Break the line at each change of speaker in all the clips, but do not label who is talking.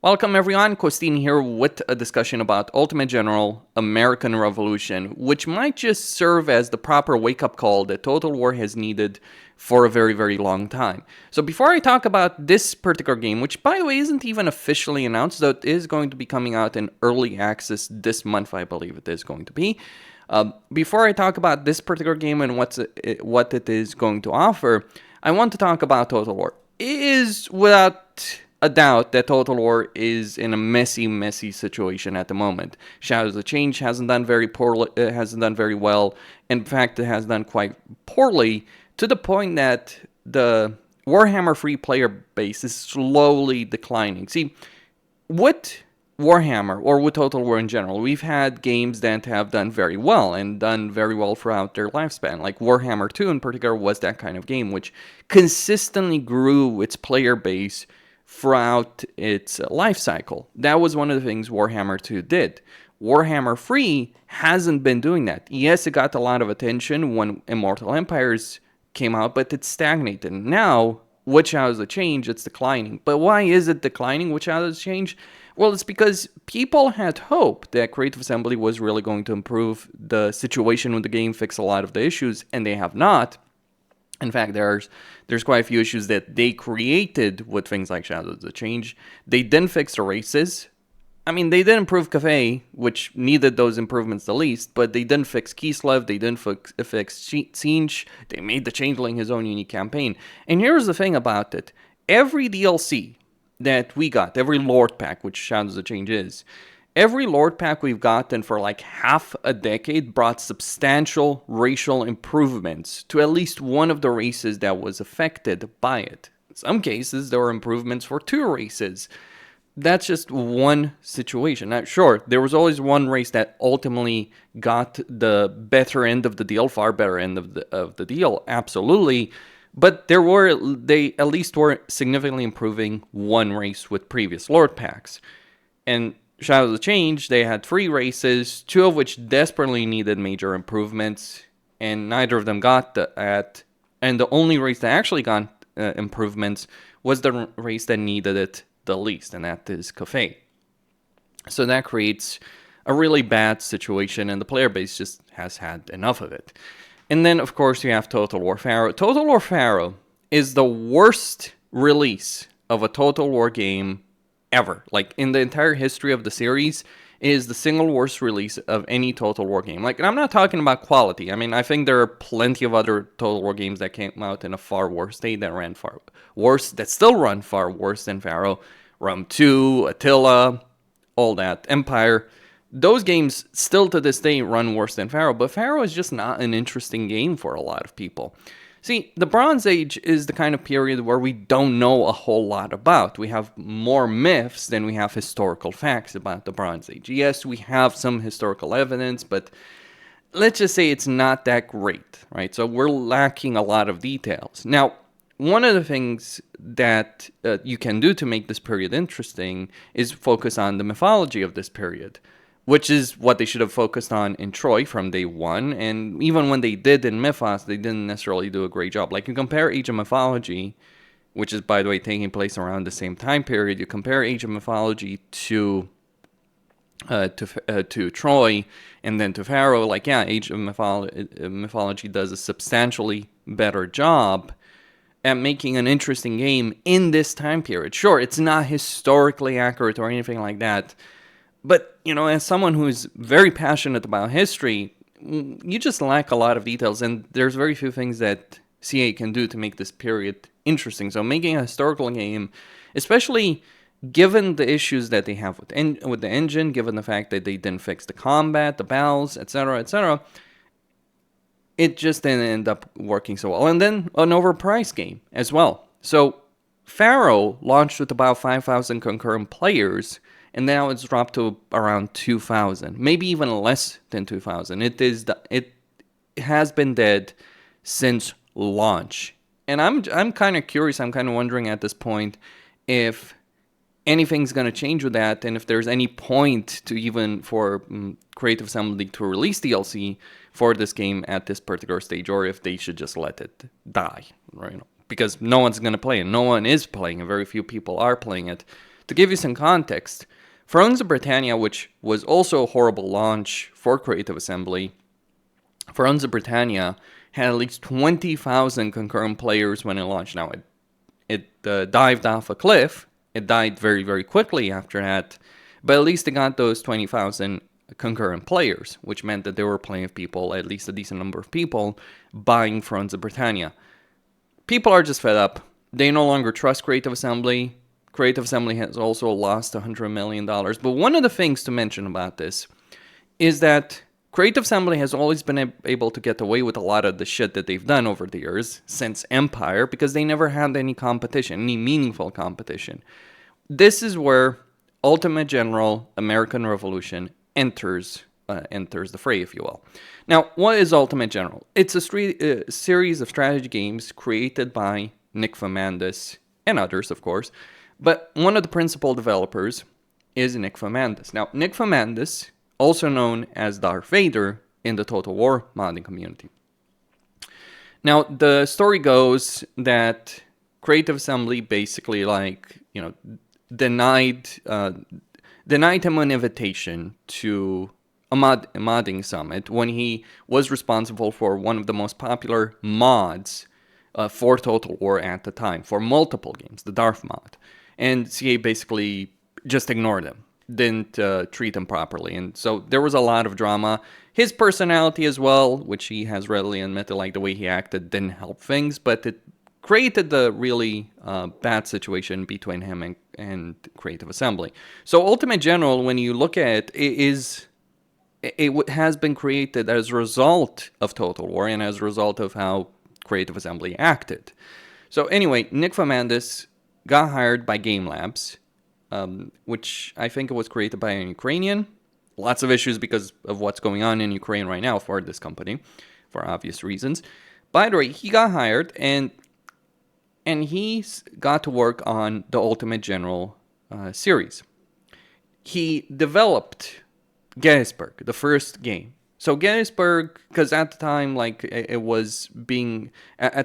Welcome everyone, Costin here with a discussion about Ultimate General American Revolution, which might just serve as the proper wake-up call that Total War has needed for a very, very long time. So before I talk about this particular game, which by the way isn't even officially announced, though it is going to be coming out in early access this month, I believe it is going to be. Before I talk about this particular game and what it is going to offer, I want to talk about Total War. It is without a doubt that Total War is in a messy situation at the moment. Shadows of Change hasn't done very well. In fact, it has done quite poorly to the point that the Warhammer free player base is slowly declining. See, with Warhammer, or with Total War in general, we've had games that have done very well and done very well throughout their lifespan. Like Warhammer 2 in particular was that kind of game, which consistently grew its player base throughout its life cycle. That was one of the things Warhammer 2 did. Warhammer 3 hasn't been doing that. Yes, it got a lot of attention when Immortal Empires came out, but it stagnated. Now, with Shadows of Change, it's declining. But why is it declining with Shadows of Change? Well, it's because people had hoped that Creative Assembly was really going to improve the situation with the game, fix a lot of the issues, and they have not. In fact, there's quite a few issues that they created with things like Shadows of Change. They didn't fix the races. I mean, they did improve Cafe, which needed those improvements the least, but they didn't fix Kislev, they didn't fix Siege, they made the Changeling his own unique campaign. And here's the thing about it. Every DLC that we got, every Lord Pack, which Shadows of Change is, every Lord Pack we've gotten for like half a decade brought substantial racial improvements to at least one of the races that was affected by it. In some cases, there were improvements for two races. That's just one situation. Now, sure, there was always one race that ultimately got the better end of the deal, far better end of the deal, absolutely. But they at least were significantly improving one race with previous Lord Packs. And Shadows of Change, they had 3 races, 2 of which desperately needed major improvements, and neither of them got that. And the only race that actually got improvements was the race that needed it the least, and that is Cafe. So that creates a really bad situation, and the player base just has had enough of it. And then, of course, you have Total War Pharaoh. Total War Pharaoh is the worst release of a Total War game ever. Like, in the entire history of the series, it is the single worst release of any Total War game. Like, and I'm not talking about quality. I mean, I think there are plenty of other Total War games that came out in a far worse state that ran far worse, that still run far worse than Pharaoh. Rum 2, Attila, all that, Empire. Those games still to this day run worse than Pharaoh, but Pharaoh is just not an interesting game for a lot of people. See, the Bronze Age is the kind of period where we don't know a whole lot about. We have more myths than we have historical facts about the Bronze Age. Yes, we have some historical evidence, but let's just say it's not that great, right? So we're lacking a lot of details. Now, one of the things that you can do to make this period interesting is focus on the mythology of this period, which is what they should have focused on in Troy from day one. And even when they did in Mythos, they didn't necessarily do a great job. Like, you compare Age of Mythology, which is, by the way, taking place around the same time period. You compare Age of Mythology to Troy and then to Pharaoh. Like, yeah, Age of Mythology does a substantially better job at making an interesting game in this time period. Sure, it's not historically accurate or anything like that. But, you know, as someone who's very passionate about history, you just lack a lot of details, and there's very few things that CA can do to make this period interesting. So making a historical game, especially given the issues that they have with the engine, given the fact that they didn't fix the combat, the battles, etc., it just didn't end up working so well. And then an overpriced game as well. So Pharaoh launched with about 5,000 concurrent players, and now it's dropped to around 2,000, maybe even less than 2,000. It has been dead since launch, and I'm kind of curious. I'm kind of wondering at this point if anything's going to change with that, and if there's any point to even for Creative Assembly to release DLC for this game at this particular stage, or if they should just let it die, right? Because no one's going to play it. No one is playing it. Very few people are playing it. To give you some context, Thrones of Britannia, which was also a horrible launch for Creative Assembly, Thrones of Britannia had at least 20,000 concurrent players when it launched. Now, it dived off a cliff. It died very, very quickly after that, but at least it got those 20,000 concurrent players, which meant that there were plenty of people, at least a decent number of people, buying Thrones of Britannia. People are just fed up. They no longer trust Creative Assembly. Creative Assembly has also lost $100 million. But one of the things to mention about this is that Creative Assembly has always been able to get away with a lot of the shit that they've done over the years since Empire because they never had any competition, any meaningful competition. This is where Ultimate General American Revolution enters the fray, if you will. Now, what is Ultimate General? It's a series of strategy games created by Nick Fernandez and others, of course, but one of the principal developers is Nick Fernandez. Now, Nick Fernandez, also known as Darth Vader in the Total War modding community. Now, the story goes that Creative Assembly basically, denied him an invitation to a modding summit when he was responsible for one of the most popular mods for Total War at the time, for multiple games, the Darth mod. And CA basically just ignored him, didn't treat him properly. And so there was a lot of drama. His personality as well, which he has readily admitted, like the way he acted didn't help things, but it created the really bad situation between him and Creative Assembly. So Ultimate General, when you look at it, it has been created as a result of Total War and as a result of how Creative Assembly acted. So anyway, Nick Fernandez got hired by Game Labs, which I think it was created by an Ukrainian. Lots of issues because of what's going on in Ukraine right now for this company, for obvious reasons. By the way, he got hired and he got to work on the Ultimate General series. He developed Gettysburg, the first game. So Gettysburg, because at the time, at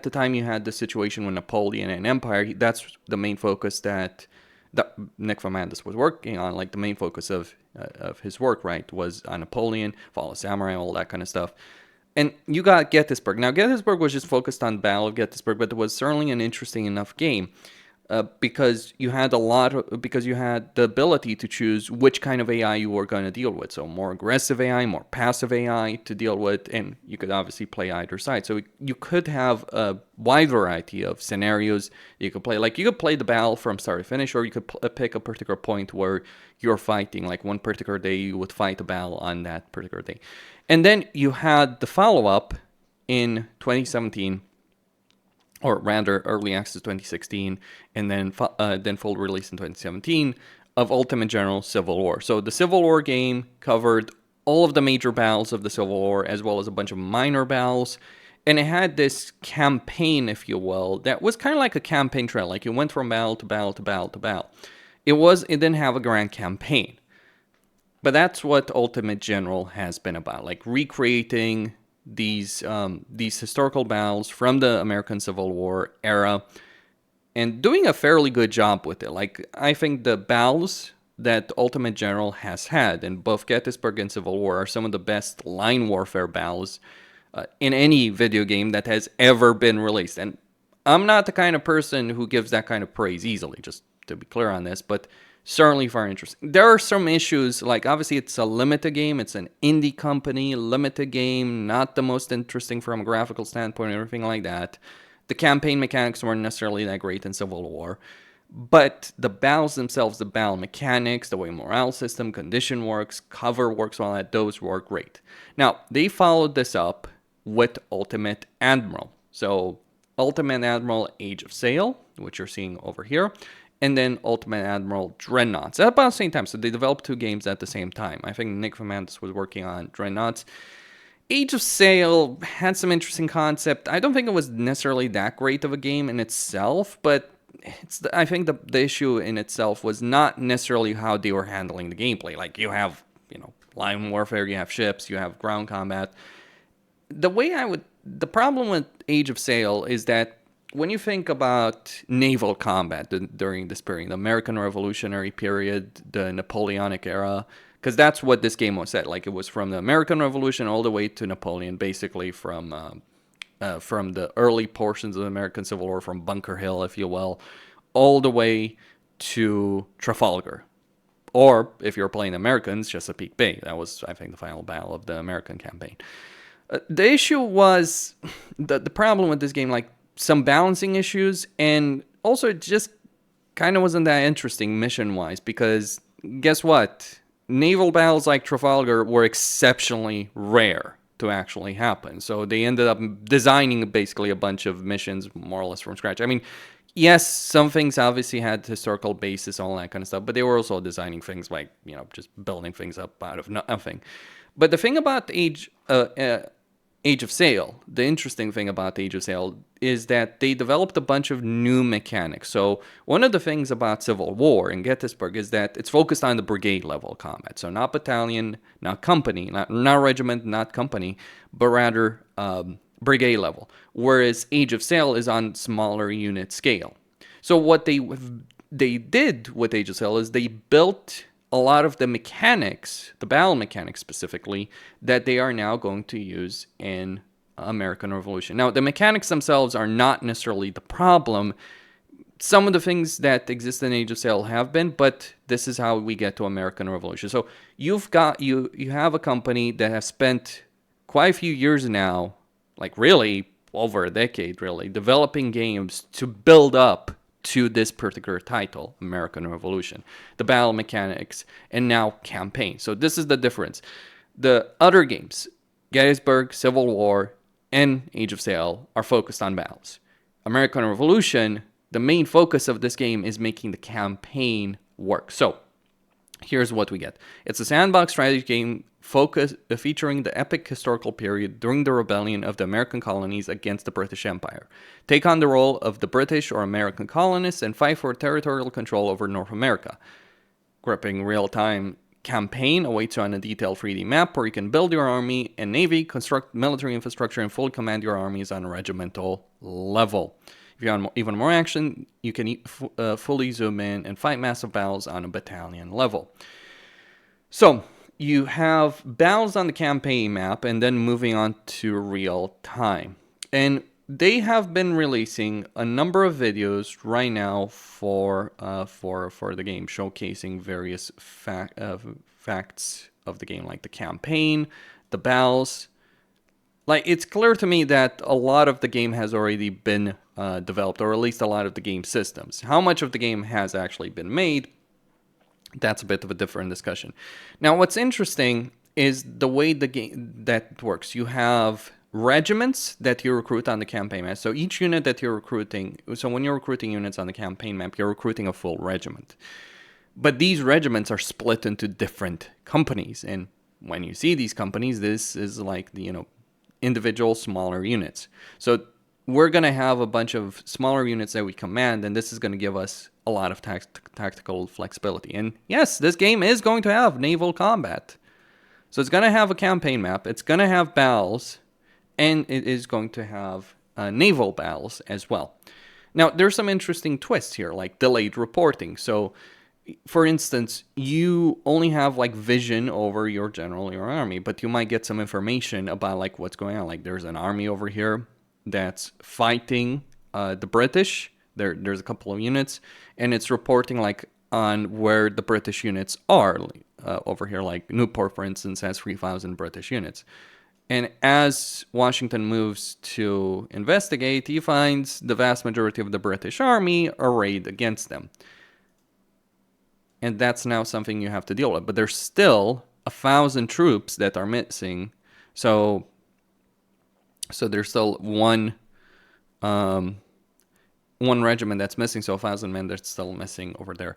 the time you had the situation with Napoleon and Empire, that's the main focus that Nick Fernandez was working on, like the main focus of his work, right, was on Napoleon, Fall of Samurai, all that kind of stuff. And you got Gettysburg. Now, Gettysburg was just focused on Battle of Gettysburg, but it was certainly an interesting enough game because you had the ability to choose which kind of AI you were going to deal with. So more aggressive AI, more passive AI to deal with, and you could obviously play either side. So you could have a wide variety of scenarios you could play. Like you could play the battle from start to finish, or you could pick a particular point where you're fighting. Like one particular day, you would fight a battle on that particular day. And then you had the follow-up in 2017, or rather early access 2016, and then full release in 2017 of Ultimate General Civil War. So the Civil War game covered all of the major battles of the Civil War, as well as a bunch of minor battles. And it had this campaign, if you will, that was kind of like a campaign trail. Like you went from battle to battle to battle to battle. It didn't have a grand campaign. But that's what Ultimate General has been about, like recreating these historical battles from the American Civil War era and doing a fairly good job with it. Like, I think the battles that Ultimate General has had in both Gettysburg and Civil War are some of the best line warfare battles in any video game that has ever been released. And I'm not the kind of person who gives that kind of praise easily, just to be clear on this, but certainly very interesting. There are some issues, like obviously it's a limited game, it's an indie company, limited game, not the most interesting from a graphical standpoint or anything like that. The campaign mechanics weren't necessarily that great in Civil War, but the battles themselves, the battle mechanics, the way morale system, condition works, cover works, all that, those work great. Now, they followed this up with Ultimate Admiral. So, Ultimate Admiral Age of Sail, which you're seeing over here, and then Ultimate Admiral Dreadnoughts at about the same time. So they developed two games at the same time. I think Nick Fernandez was working on Dreadnoughts. Age of Sail had some interesting concept. I don't think it was necessarily that great of a game in itself, but I think the issue in itself was not necessarily how they were handling the gameplay. Like you have, line warfare, you have ships, you have ground combat. The problem with Age of Sail is that when you think about naval combat during this period, the American Revolutionary period, the Napoleonic era, because that's what this game was set. Like, it was from the American Revolution all the way to Napoleon, basically from the early portions of the American Civil War, from Bunker Hill, if you will, all the way to Trafalgar. Or, if you're playing Americans, Chesapeake Bay. That was, I think, the final battle of the American campaign. The issue was, the problem with this game, like, some balancing issues, and also it just kind of wasn't that interesting mission-wise, because guess what? Naval battles like Trafalgar were exceptionally rare to actually happen. So they ended up designing basically a bunch of missions more or less from scratch. I mean, yes, some things obviously had historical basis, all that kind of stuff, but they were also designing things like, just building things up out of nothing. But the thing about Age of Sail, the interesting thing about Age of Sail is that they developed a bunch of new mechanics. So one of the things about Civil War in Gettysburg is that it's focused on the brigade level combat. So not battalion, not company, not regiment, not company, but rather brigade level. Whereas Age of Sail is on smaller unit scale. So what they did with Age of Sail is they built a lot of the mechanics, the battle mechanics specifically, that they are now going to use in American Revolution. Now, the mechanics themselves are not necessarily the problem. Some of the things that exist in Age of Sail have been, but this is how we get to American Revolution. So you have a company that has spent quite a few years now, like really over a decade, really, developing games to build up to this particular title, American Revolution, the battle mechanics, and now campaign. So this is the difference. The other games, Gettysburg, Civil War, and Age of Sail, are focused on battles. American Revolution, the main focus of this game is making the campaign work. So here's what we get. It's a sandbox strategy game featuring the epic historical period during the rebellion of the American colonies against the British Empire. Take on the role of the British or American colonists and fight for territorial control over North America. Gripping real-time campaign awaits you on a detailed 3D map where you can build your army and navy, construct military infrastructure, and fully command your armies on a regimental level. If you want even more action, you can fully zoom in and fight massive battles on a battalion level. So you have battles on the campaign map, and then moving on to real time. And they have been releasing a number of videos right now for the game, showcasing various facts of the game, like the campaign, the battles. Like, it's clear to me that a lot of the game has already been developed, or at least a lot of the game systems. How much of the game has actually been made? That's a bit of a different discussion. Now, what's interesting is the way the game that works. You have regiments that you recruit on the campaign map. So each unit that you're recruiting, so when you're recruiting units on the campaign map, you're recruiting a full regiment. But these regiments are split into different companies. And when you see these companies, this is like the, individual smaller units. So we're going to have a bunch of smaller units that we command, and this is going to give us a lot of tactical flexibility. And yes, this game is going to have naval combat. So it's going to have a campaign map, it's going to have battles, and it is going to have naval battles as well. Now, there's some interesting twists here, like delayed reporting. So, for instance, you only have like vision over your general, your army, but you might get some information about like what's going on. Like, there's an army over here that's fighting the British. There's a couple of units, and it's reporting like on where the British units are. Over here, like Newport, for instance, has 3,000 British units. And as Washington moves to investigate, he finds the vast majority of the British army arrayed against them. And that's now something you have to deal with. But there's still 1,000 troops that are missing. So there's still one regiment that's missing. So 1,000 men that's still missing over there.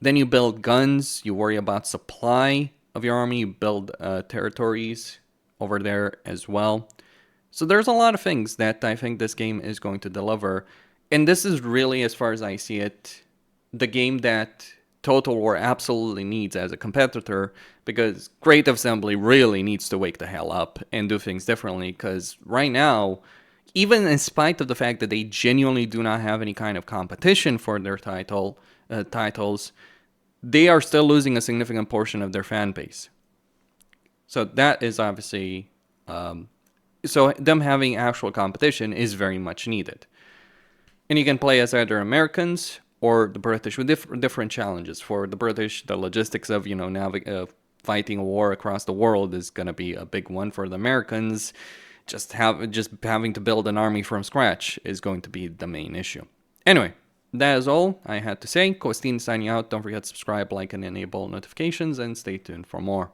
Then you build guns. You worry about supply of your army. You build territories over there as well. So there's a lot of things that I think this game is going to deliver. And this is really, as far as I see it, the game that Total War absolutely needs as a competitor, because Great Assembly really needs to wake the hell up and do things differently, because right now, even in spite of the fact that they genuinely do not have any kind of competition for their titles, they are still losing a significant portion of their fan base. So that is obviously, so them having actual competition is very much needed. And you can play as either Americans or the British with different challenges. For the British, the logistics of, fighting a war across the world is going to be a big one. For the Americans, just having to build an army from scratch is going to be the main issue. Anyway, that is all I had to say. Costin signing out. Don't forget to subscribe, like, and enable notifications, and stay tuned for more.